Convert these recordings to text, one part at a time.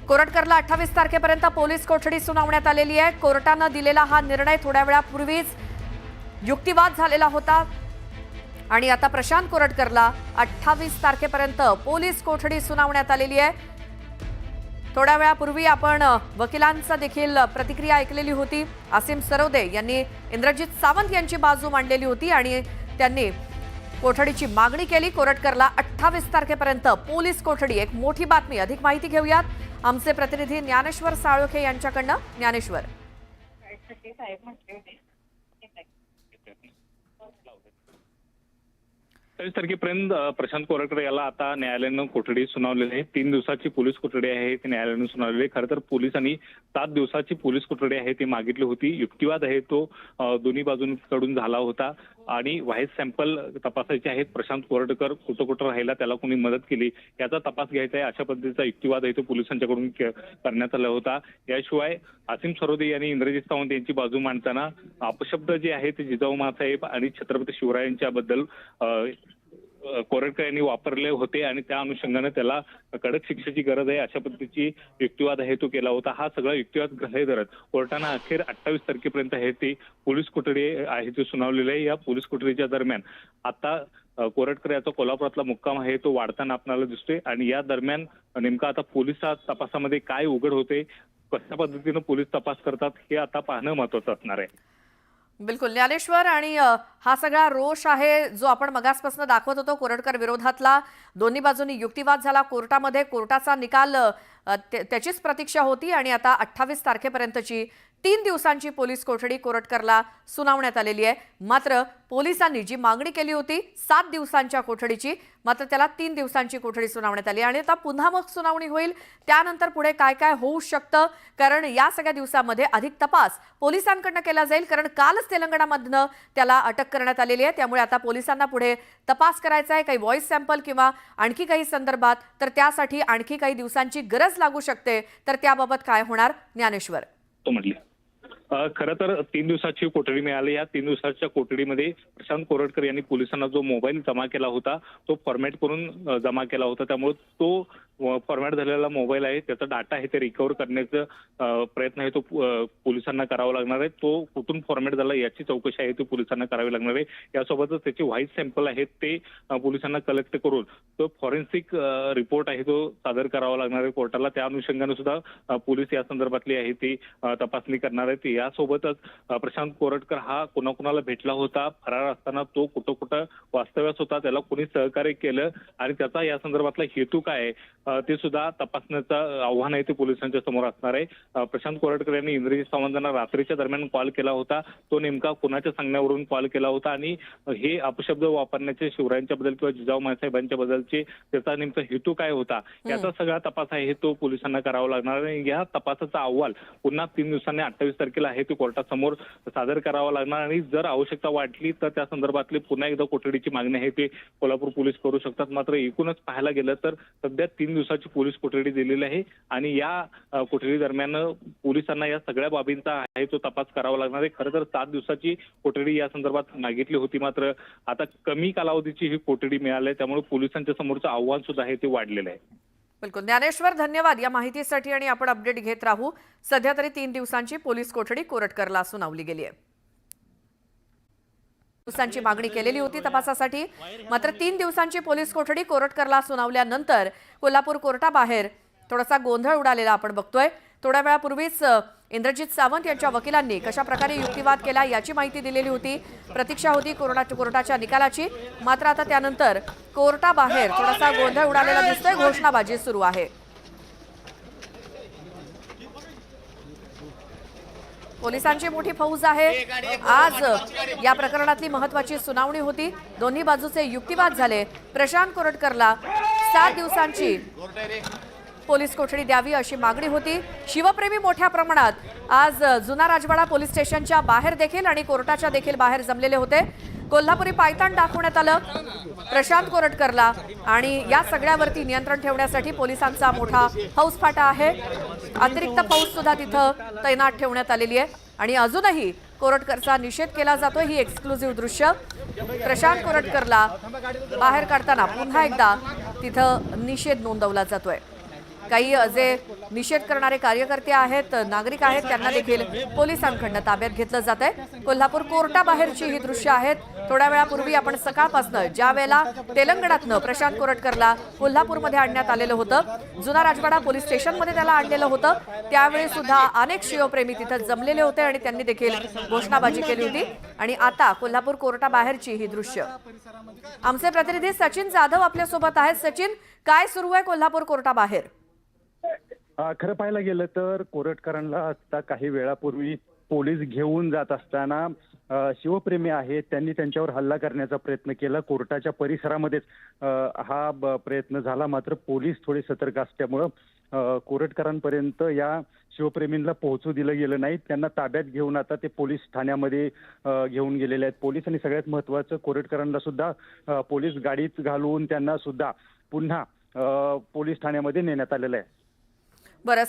कोरटकरला 28 तारखेपर्यंत पोलीस कोठडी सुनावण्यात आलेली आहे। कोर्टाने दिलेला हा निर्णय थोड्या वेळापूर्वीच युक्तिवाद झालेला होता आणि आता प्रशांत कोरटकरला 28 तारखेपर्यंत पोलीस कोठडी सुनावण्यात आलेली आहे। थोड्या वेळापूर्वी आपण वकिलांचा देखील प्रतिक्रिया ऐकलेली होती। आसिम सरोदे यांनी इंद्रजित सावंत यांची बाजू मांडलेली होती आणि त्यांनी कोठडीची मागणी केली। कोरटकरला 28 तारखेपर्यंत पोलीस कोठडी, एक मोठी बातमी। अधिक माहिती घेऊयात आमचे प्रतिनिधी ज्ञानेश्वर साळोखे यांच्याकडनं। ज्ञानेश्वर, 27 तारखेपर्यंत प्रशांत कोरटकर याला आता न्यायालयानं कोठडी सुनावलेली आहे। 3 दिवसाची पोलीस कोठडी आहे ती न्यायालयानं सुनावलेली आहे। खरं तर पोलिसांनी 7 दिवसाची पोलीस कोठडी आहे ती मागितली होती। युक्तिवाद आहे तो दोन्ही बाजूंकडून झाला होता आणि व्हाईस सॅम्पल तपासायचे आहेत। प्रशांत कोरटकर कुठं कुठं राहिला, त्याला कोणी मदत केली याचा तपास घ्यायचा आहे, अशा पद्धतीचा युक्तिवाद आहे तो पोलिसांच्याकडून करण्यात आला होता। याशिवाय आसिम सरोदे यांनी इंद्रजित सावंत यांची बाजू मांडताना अपशब्द जे आहे ते जिजाऊ माँसाहेब आणि छत्रपती शिवरायांच्याबद्दल कोरटकर यांनी वापरले होते आणि त्या अनुषंगाने त्याला कडक शिक्षेची गरज आहे, अशा पद्धतीची युक्तिवाद आहे तो केला होता। हा सगळा युक्तिवाद ग्रही धरत कोर्टानं अखेर 28 तारखेपर्यंत आहे ती पोलीस कोठडी आहे ती सुनावलेली आहे। या पोलीस कोठडीच्या दरम्यान आता कोरटकर याचा कोल्हापुरातला मुक्काम आहे तो वाढताना आपल्याला दिसतोय आणि या दरम्यान नेमका आता पोलीस तपासामध्ये काय उघड होते, कशा पद्धतीनं पोलीस तपास करतात हे आता पाहणं महत्त्वाचं असणार आहे। बिलकुल ज्ञानेश्वर, आणि हा सगळा रोष आहे जो आपण मगासपासून दाखवत होतो कोरटकर विरोधातला, दोन्ही बाजूंनी युक्तिवाद झाला कोर्टामध्ये, कोर्टाचा निकाल त्याचीच प्रतीक्षा होती आणि आता 28 तारखेपर्यंतची 3 दिवसांची पोलीस कोठडी कोरटकरला सुनावण्यात आलेली आहे। मात्र पोलिसांनी जी मागणी केली होती 7 दिवसांच्या कोठडीची, मात्र त्याला 3 दिवसांची कोठडी सुनावण्यात आली आणि आता पुन्हा मग सुनावणी होईल। त्यानंतर पुढे काय काय होऊ शकतं, कारण या सगळ्या दिवसामध्ये अधिक तपास पोलिसांकडून केला जाईल, कारण कालच तेलंगणामधनं त्याला अटक करण्यात आलेली आहे। त्यामुळे आता पोलिसांना पुढे तपास करायचा आहे, काही व्हॉइस सॅम्पल किंवा आणखी काही संदर्भात, तर त्यासाठी आणखी काही दिवसांची गरज लागू शकते। तर त्याबाबत काय होणार ज्ञानेश्वर? तो म्हटले खरं तर 3 दिवसाची कोठडी मिळाली। या 3 दिवसाच्या कोठडीमध्ये प्रशांत कोरटकर यांनी पोलिसांना जो मोबाईल जमा केला होता तो फॉर्मॅट करून जमा केला होता, त्यामुळे तो फॉर्मॅट झालेला मोबाईल आहे त्याचा डाटा आहे ते रिकव्हर करण्याचा प्रयत्न आहे तो पोलिसांना करावा लागणार आहे। तो कुठून फॉर्मॅट झाला याची चौकशी आहे ती पोलिसांना करावी लागणार आहे। यासोबतच त्याचे व्हाईस सॅम्पल आहेत ते पोलिसांना कलेक्ट करून तो फॉरेन्सिक रिपोर्ट आहे तो सादर करावा लागणार आहे कोर्टाला। त्या अनुषंगाने सुद्धा पोलीस या संदर्भातली आहे ती तपासणी करणार आहेत। यासोबतच प्रशांत कोरटकर हा कोणाकोणाला भेटला होता, फरार असताना तो कुठं कुठं वास्तव्यास होता, त्याला कोणी सहकार्य केलं आणि त्याचा या संदर्भातला हेतू काय आहे ते सुद्धा तपासण्याचं आव्हान आहे ते पोलिसांच्या समोर असणार आहे। प्रशांत कोरटकर यांनी इंद्रजित सावंतांना रात्रीच्या दरम्यान कॉल केला होता, तो नेमका कोणाच्या सांगण्यावरून कॉल केला होता आणि हे अपशब्द वापरण्याचे शिवरायांच्या बद्दल किंवा जिजाऊ माँसाहेबांच्या बद्दलचे त्याचा नेमका हेतू काय होता याचा सगळा तपास आहे तो पोलिसांना करावा लागणार आहे। या तपासाचा अहवाल पुन्हा 3 दिवसांनी 28 तारखेला आहे ते कोर्टासमोर सादर करावा लागणार आणि जर आवश्यकता वाटली तर त्या संदर्भातली पुन्हा एकदा कोठडीची मागणी आहे ते कोल्हापूर पोलीस करू शकतात। मात्र एकूणच पाहायला गेलं तर सध्या 3 दिवसाची पोलीस कोठडी दिलेली आहे आणि या कोठडी दरम्यान पोलिसांना या सगळ्या बाबींचा आहे तो तपास करावा लागणार आहे। खरं तर 7 दिवसाची कोठडी या संदर्भात मागितली होती, मात्र आता कमी कालावधीची ही कोठडी मिळाली आहे, त्यामुळे पोलिसांच्या समोरचं आव्हान सुद्धा आहे ते वाढलेलं आहे। बिलकुल ज्ञानेश्वर, धन्यवाद या माहितीसाठी आणि आपण अपडेट घेत राहू। सध्या तरी 3 दिवसांची पोलीस कोठडी कोरटकरला सुनावली गेली आहे। दिवसांची मागणी केलेली होती तपासासाठी, मात्र 3 दिवसांची पोलीस कोठडी कोरटकरला सुनावल्यानंतर कोल्हापूर कोर्टाबाहेर थोडासा गोंधळ उडालेला आपण बघतोय। थोड्या वेळापूर्वीच इंद्रजित सावंत यांच्या वकिलांनी कशा प्रकारे युक्तिवाद केला याची माहिती दिलेली होती, प्रतीक्षा होती कोर्टाच्या निकालाची। मात्र आता त्यानंतर कोर्टाबाहेर थोडासा गोंधळ उडालेला दिसतोय, घोषणाबाजी सुरू आहे। पोलिसांची मोठी फौज आहे। आज या प्रकरणातली महत्त्वाची सुनावणी होती, दोन्ही बाजूचे युक्तिवाद झाले। प्रशांत कोरटकरला 7 दिवसांची पोलीस कोठडी द्यावी अशी मागणी होती। शिवप्रेमी मोठ्या प्रमाणात आज जुना राजवाडा पोलीस स्टेशनच्या बाहेर देखील आणि कोर्टाच्या देखील बाहेर जमलेले होते। कोल्हापुरी पायतान दाखवण्यात आलं प्रशांत कोरटकरला आणि या सगळ्यावरती नियंत्रण ठेवण्यासाठी पोलिसांचा मोठा फौजफाटा आहे। अतिरिक्त फौज सुद्धा तिथं तैनात ठेवण्यात आलेली आहे आणि अजूनही कोरटकरचा निषेध केला जातोय। ही एक्सक्लुझिव्ह दृश्य प्रशांत कोरटकरला बाहेर काढताना पुन्हा एकदा तिथं निषेध नोंदवला जातोय। काही जे निषेध करणारे कार्यकर्ते आहेत, नागरिक आहेत, त्यांना देखील पोलिसांकडून ताब्यात घेतलं जात आहे। कोल्हापूर कोर्टाबाहेरची ही दृश्य आहेत। थोड्या वेळापूर्वी आपण सकाळपासून ज्या वेळेला तेलंगणातनं प्रशांत कोरटकरला कोल्हापूरमध्ये आणण्यात आलेलं होतं, जुना राजवाडा पोलीस स्टेशनमध्ये त्याला आणलेलं होतं, त्यावेळी सुद्धा अनेक शिवप्रेमी तिथे जमलेले होते आणि त्यांनी देखील घोषणाबाजी केली होती। आणि आता कोल्हापूर कोर्टाबाहेरची ही दृश्य। आमचे प्रतिनिधी सचिन जाधव आपल्या सोबत आहेत। सचिन, काय सुरू आहे कोल्हापूर कोर्टाबाहेर? खरं पाहायला गेलं तर कोरटकरांना आता काही वेळापूर्वी पोलीस घेऊन जात असताना शिवप्रेमी आहेत त्यांनी त्यांच्यावर हल्ला करण्याचा प्रयत्न केला। कोर्टाच्या परिसरामध्येच हा प्रयत्न झाला, मात्र पोलीस थोडे सतर्क असल्यामुळं कोरटकरांपर्यंत या शिवप्रेमींना पोहोचू दिलं गेलं नाही। त्यांना ताब्यात घेऊन आता ते पोलीस ठाण्यामध्ये घेऊन गेलेले आहेत पोलीस। आणि सगळ्यात महत्त्वाचं, कोरटकरांना सुद्धा पोलीस गाडीत घालून त्यांना सुद्धा पुन्हा पोलीस ठाण्यामध्ये नेण्यात आलेलं आहे। बरं,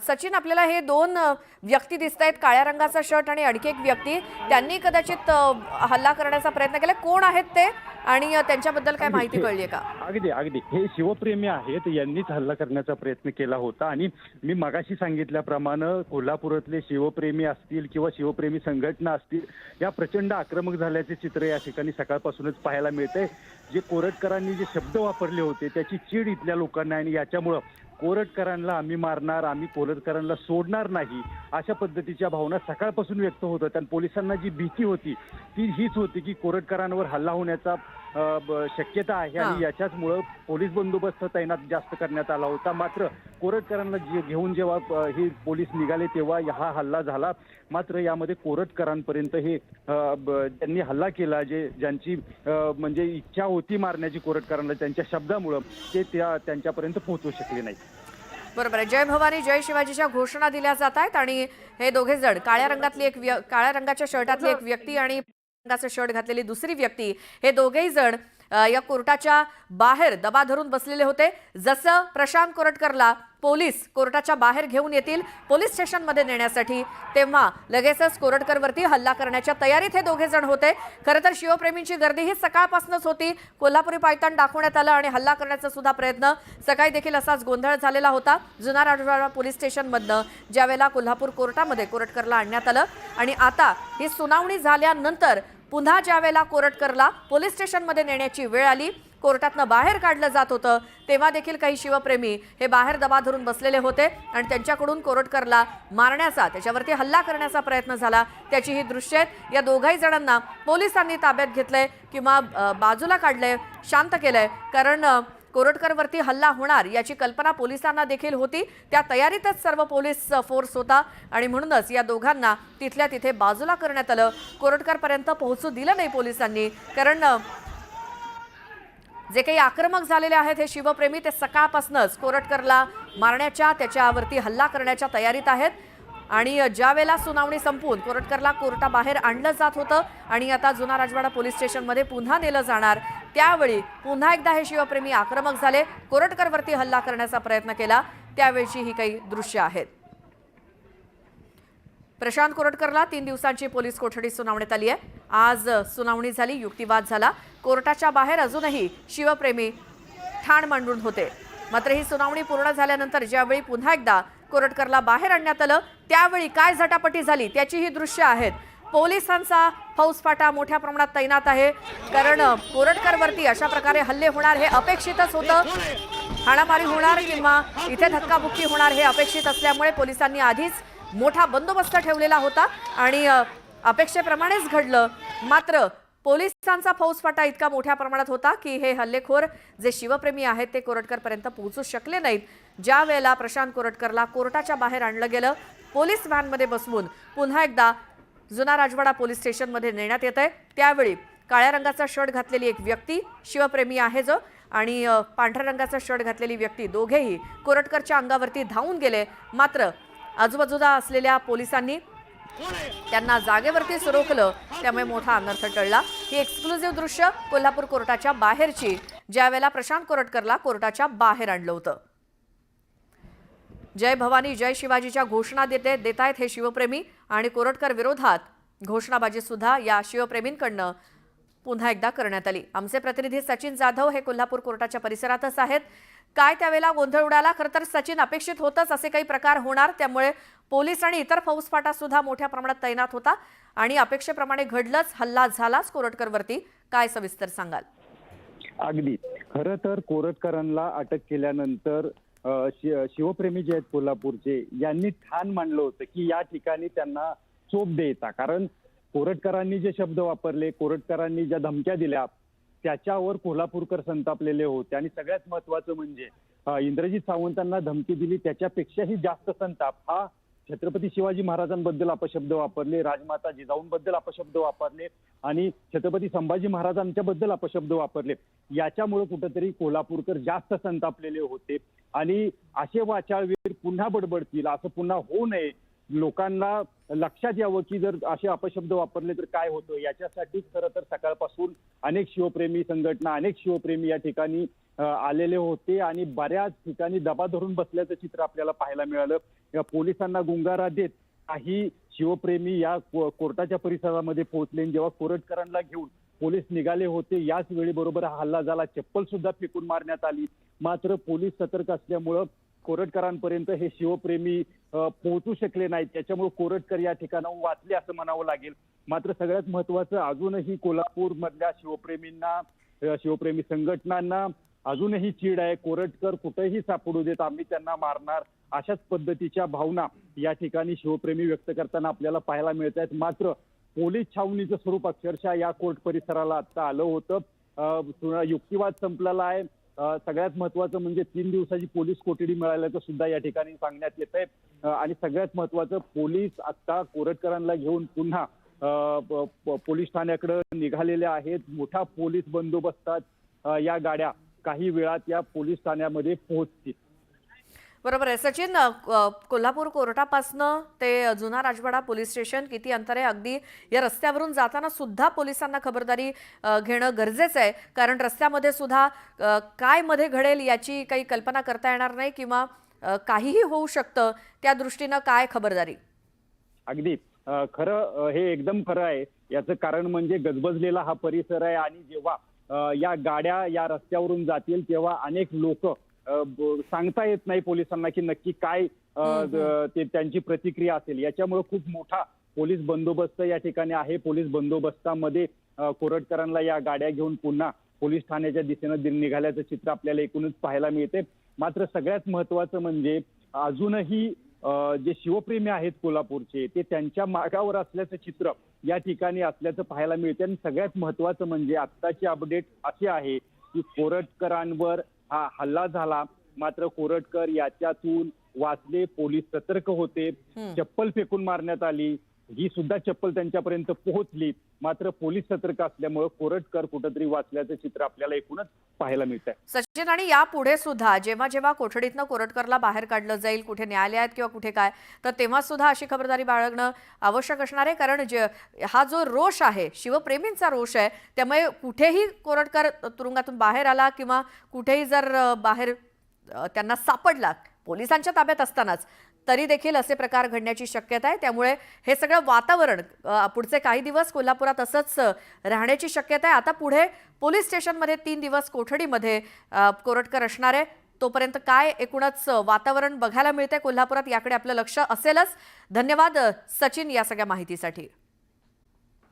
सचिन, आपल्याला हे दोन व्यक्ती दिसत आहेत, काळ्या रंगाचा शर्ट आणि आणखी एक व्यक्ती, त्यांनी कदाचित हल्ला करण्याचा प्रयत्न केला। कोण आहेत ते आणि त्यांच्याबद्दल काय माहिती कळली का? अगदी हे शिवप्रेमी आहेत, यांनीच हल्ला करण्याचा प्रयत्न केला होता। आणि मी मगाशी सांगितल्याप्रमाणे कोल्हापुरातले शिवप्रेमी असतील किंवा शिवप्रेमी संघटना असतील, या प्रचंड आक्रमक झाल्याचे चित्र या ठिकाणी सकाळपासूनच पाहायला मिळतंय। जे कोरटकरांनी जे शब्द वापरले होते त्याची चीड इथल्या लोकांना, आणि याच्यामुळं कोरटकरांना आम्ही मारणार, आम्ही कोरटकरांना सोडणार नाही, अशा पद्धतीच्या भावना सकाळपासून व्यक्त होत होत्या। आणि पोलिसांना जी भीती होती ती हीच होती की कोरटकरांवर हल्ला होण्याचा शक्यता आहे, आणि याच्याचमुळं पोलीस बंदोबस्त तैनात जास्त करण्यात आला होता। मात्र कोरटकरांना घेऊन जेव्हा हे पोलीस निघाले तेव्हा हा हल्ला झाला। मात्र यामध्ये कोरटकरांपर्यंत हे ज्यांनी हल्ला केला, ज्यांची म्हणजे इच्छा होती मारण्याची कोरटकरांना, त्यांच्या शब्दामुळं ते त्यांच्यापर्यंत पोहोचू शकले नाही। बरोबर आहे। जय भवानी जय शिवाजीच्या घोषणा दिल्या जात आहेत आणि हे दोघे जण, काळ्या रंगाच्या शर्टातली एक व्यक्ती आणि रंगाचा शर्ट घातलेली दुसरी व्यक्ती, हे दोघेही जण या कोर्टाच्या बाहेर दबा धरून बसलेले होते। जसं प्रशांत कोरटकरला पोलीस कोर्टाच्या बाहेर घेऊन येतील पोलीस स्टेशनमध्ये नेण्यासाठी, तेव्हा लगेचच कोरटकरवरती हल्ला करण्याच्या तयारीत हे दोघे जण होते। खरं तर शिवप्रेमींची गर्दी ही सकाळपासूनच होती। कोल्हापुरी पायतान दाखवण्यात आलं आणि हल्ला करण्याचा सुद्धा प्रयत्न, सकाळी देखील असाच गोंधळ झालेला होता जुना राजवाडा पोलीस स्टेशनमधनं, ज्यावेळेला कोल्हापूर कोर्टामध्ये कोरटकरला आणण्यात आलं। आणि आता ही सुनावणी झाल्यानंतर पुन्हा ज्यावेळेला कोरटकरला पोलीस स्टेशनमध्ये नेण्याची वेळ आली, कोर्टातनं बाहेर काढलं जात होतं, तेव्हा देखील काही शिवप्रेमी हे बाहेर दबा धरून बसलेले होते आणि त्यांच्याकडून कोरटकरला मारण्याचा, त्याच्यावरती हल्ला करण्याचा प्रयत्न झाला। त्याची ही दृश्य आहेत। या दोघाही जणांना पोलिसांनी ताब्यात घेतलंय किंवा बाजूला काढलंय, शांत केलंय, कारण कोरटकरवरती हल्ला होणार याची कल्पना पोलिसांना देखील होती। त्या तयारीतच सर्व पोलीस फोर्स होता आणि म्हणूनच या दोघांना तिथल्या तिथे बाजूला करण्यात आलं। कोरटकरपर्यंत पोहोचू दिलं नाही पोलिसांनी, कारण जे काही आक्रमक झालेले आहेत हे शिवप्रेमी, ते सकाळपासूनच कोरटकरला मारण्याच्या, त्याच्यावरती हल्ला करण्याच्या तयारीत आहेत। आणि ज्या वेळेला सुनावणी संपून कोरटकरला कोर्टाबाहेर आणलं जात होतं आणि आता जुना राजवाडा पोलीस स्टेशनमध्ये पुन्हा नेलं जाणार, त्यावेळी पुन्हा एकदा हे शिवप्रेमी आक्रमक झाले, कोरटकरवरती हल्ला करण्याचा प्रयत्न केला। त्यावेळची ही काही दृश्य आहेत। प्रशांत कोरटकरला 3 दिवसांची पोलीस कोठडी सुनावण्यात आली आहे। आज सुनावणी झाली, युक्तिवाद झाला। कोर्टाच्या बाहेर अजूनही शिवप्रेमी ठाण मांडून होते। मात्र ही सुनावणी पूर्ण झाल्यानंतर ज्यावेळी पुन्हा एकदा कोरटकरला बाहेर आणण्यात आलं, त्यावेळी काय झटापटी झाली त्याची ही दृश्य आहेत। पोलिसांचा फौजफाटा मोठ्या प्रमाणात तैनात आहे, कारण कोरटकरवरती अशा प्रकारे हल्ले होणार हे अपेक्षितच होतं। हाणामारी होणार किंवा इथे धक्काबुक्की होणार हे अपेक्षित असल्यामुळे पोलिसांनी आधीच मोठा बंदोबस्त ठेवलेला होता आणि अपेक्षेप्रमाणेच घडलं। मात्र पोलिसांचा फौजफाटा इतका मोठ्या प्रमाणात होता की हे हल्लेखोर जे शिवप्रेमी आहेत ते कोरटकरपर्यंत पोहोचू शकले नाहीत। ज्या वेळेला प्रशांत कोरटकरला कोर्टाच्या बाहेर आणलं गेलं, पोलीस व्हॅनमध्ये बसवून पुन्हा एकदा जुना राजवाडा पोलीस स्टेशनमध्ये नेण्यात येत आहे, त्यावेळी काळ्या रंगाचा शर्ट घातलेली एक व्यक्ती शिवप्रेमी आहे जो, आणि पांढऱ्या रंगाचा शर्ट घातलेली व्यक्ती, दोघेही कोरटकरच्या अंगावरती धावून गेले। मात्र आजूबाजूला असलेल्या पोलिसांनी त्यांना जागेवरतीच रोखलं, त्यामुळे मोठा अनर्थ टळला। ही एक्सक्लुझिव्ह दृश्य कोल्हापूर कोर्टाच्या बाहेरची, ज्यावेळेला प्रशांत कोरटकरला कोर्टाच्या बाहेर आणलं होतं। जय भवानी जय शिवाजीच्या घोषणा देत आहेत हे शिवप्रेमी आणि कोरटकर विरोधात घोषणाबाजी सुद्धा या शिवप्रेमींकडनं पुन्हा एकदा करण्यात आली। आमचे प्रतिनिधी सचिन जाधव हे कोल्हापूर कोर्टाच्या परिसरातच आहेत। काय त्यावेळेला गोंधळ उडाला? खरं तर सचिन अपेक्षित होतच असे काही प्रकार होणार, त्यामुळे पोलीस आणि इतर फौजफाटा सुद्धा मोठ्या प्रमाणात तैनात होता आणि अपेक्षेप्रमाणे घडलंच, हल्ला झालाच कोरटकरवरती. काय सविस्तर सांगाल? अगदी खरं तर कोरटकरांना अटक केल्यानंतर शिवप्रेमी जे आहेत कोल्हापूरचे यांनी ठाण मांडलं होतं की या ठिकाणी त्यांना चोप द्यायचा, कारण कोरटकरांनी जे शब्द वापरले, कोरटकरांनी ज्या धमक्या दिल्या त्याच्यावर कोल्हापूरकर संतापलेले होते. आणि सगळ्यात महत्वाचं म्हणजे इंद्रजित सावंतांना धमकी दिली त्याच्यापेक्षाही जास्त संताप हा छत्रपती शिवाजी महाराजांबद्दल अपशब्द वापरले, राजमाता जिजाऊंबद्दल अपशब्द वापरले आणि छत्रपती संभाजी महाराजांच्या बद्दल अपशब्द वापरले. याच्यामुळे कुठेतरी कोल्हापूरकर जास्त संतापलेले होते आणि असे वाचाळवीर पुन्हा बडबडतील, असं पुन्हा होऊ नये, लोकांना लक्षात यावं की जर असे अपशब्द वापरले तर काय होतं, याच्यासाठी खरं तर सकाळपासून अनेक शिवप्रेमी संघटना, अनेक शिवप्रेमी या ठिकाणी आलेले होते आणि बऱ्याच ठिकाणी दबा धरून बसल्याचं चित्र आपल्याला पाहायला मिळालं. या पोलिसांना गुंगारा देत काही शिवप्रेमी या कोर्टाच्या परिसरामध्ये पोहोचले. जेव्हा कोरटकरांना घेऊन पोलीस निघाले होते याच वेळी बरोबर हा हल्ला झाला. चप्पल सुद्धा फेकून मारण्यात आली. मात्र पोलीस सतर्क असल्यामुळं कोरटकरांपर्यंत हे शिवप्रेमी पोहोचू शकले नाहीत. त्याच्यामुळे कोरटकर या ठिकाणाहून वाचले असं म्हणावं लागेल. मात्र सगळ्यात महत्वाचं, अजूनही कोल्हापूर मधल्या शिवप्रेमींना, शिवप्रेमी संघटनांना अजूनही चीड आहे. कोरटकर कुठेही सापडू देत, आम्ही त्यांना मारणार, अशाच पद्धतीच्या भावना या ठिकाणी शिवप्रेमी व्यक्त करताना आपल्याला पाहायला मिळत आहेत. मात्र पोलीस छावणीचं स्वरूप अक्षरशः या कोर्ट परिसराला आता आलं होतं. युक्तिवाद संपलेला आहे. सगळ्यात महत्वाचं म्हणजे 3 दिवसाची पोलीस कोठडी मिळाल्याचं सुद्धा या ठिकाणी सांगण्यात येत आहे. आणि सगळ्यात महत्वाचं, पोलीस आता कोरटकरांना घेऊन पुन्हा पोलीस ठाण्याकडे निघालेले आहेत. मोठा पोलीस बंदोबस्तात या गाड्या काही वेळात या पोलीस ठाण्यामध्ये पोहोचतील. बरोबर आहे सचिन. कोल्हापूर कोर्टापासनं ते जुना राजवाडा पोलीस स्टेशन किती अंतर आहे? अगदी या रस्त्यावरून जाताना सुद्धा पोलिसांना खबरदारी घेणं गरजेचं आहे, कारण रस्त्यामध्ये सुद्धा काय मध्ये घडेल याची काही कल्पना करता येणार नाही किंवा काहीही होऊ शकतं. त्या दृष्टीनं काय खबरदारी? अगदी खरं, हे एकदम खरं आहे. याचं कारण म्हणजे गजबजलेला हा परिसर आहे आणि जेव्हा या गाड्या या रस्त्यावरून जातील तेव्हा अनेक लोक, सांगता येत नाही पोलिसांना की नक्की काय ते त्यांची प्रतिक्रिया असेल. याच्यामुळे खूप मोठा पोलीस बंदोबस्त या ठिकाणी आहे. पोलीस बंदोबस्तामध्ये कोरटकरांना या गाड्या घेऊन पुन्हा पोलीस ठाण्याच्या दिशेनं निघाल्याचं चित्र आपल्याला एकूणच पाहायला मिळते. मात्र सगळ्यात महत्वाचं म्हणजे अजूनही जे शिवप्रेमी आहेत कोल्हापूरचे, ते त्यांच्या मागावर असल्याचं चित्र या ठिकाणी असल्याचं पाहायला मिळते. आणि सगळ्यात महत्वाचं म्हणजे आत्ताची अपडेट अशी आहे की कोरटकरांवर हा हल्ला झाला, मात्र कोरटकर याच्यातून वाचले. पोलीस सतर्क होते. चप्पल फेकून मारण्यात आली, ही सुद्धा चप्पल त्यांच्यापर्यंत पोहोचली. मात्र पोलीस सतर्क असल्यामुळे कोरटकर कुठेतरी वाचल्याचं चित्र आपल्याला एकूणच पाहायला मिळतंय. सचिन, आणि यापुढे सुद्धा जेव्हा जेव्हा कोठडीतनं कोरटकरला बाहेर काढलं जाईल, कुठे न्यायालयात किंवा कुठे काय, तर तेव्हा सुद्धा अशी खबरदारी बाळगणं आवश्यक असणार आहे, कारण हा जो रोष आहे, शिवप्रेमींचा रोष आहे, त्यामुळे कुठेही कोरटकर तुरुंगातून बाहेर आला किंवा कुठेही जर बाहेर त्यांना सापडला पोलिसांच्या ताब्यात असतानाच, तरी देखील असे प्रकार घडण्याची शक्यता आहे. त्यामुळे हे सगळं वातावरण पुढचे काही दिवस कोल्हापुरात असंच राहण्याची शक्यता आहे. आता पुढे पोलीस स्टेशनमध्ये 3 दिवस कोठडीमध्ये कोरटकर असणार आहे. तोपर्यंत काय एकूणच वातावरण बघायला मिळते कोल्हापुरात, याकडे आपलं लक्ष असेलच. धन्यवाद सचिन या सगळ्या माहितीसाठी.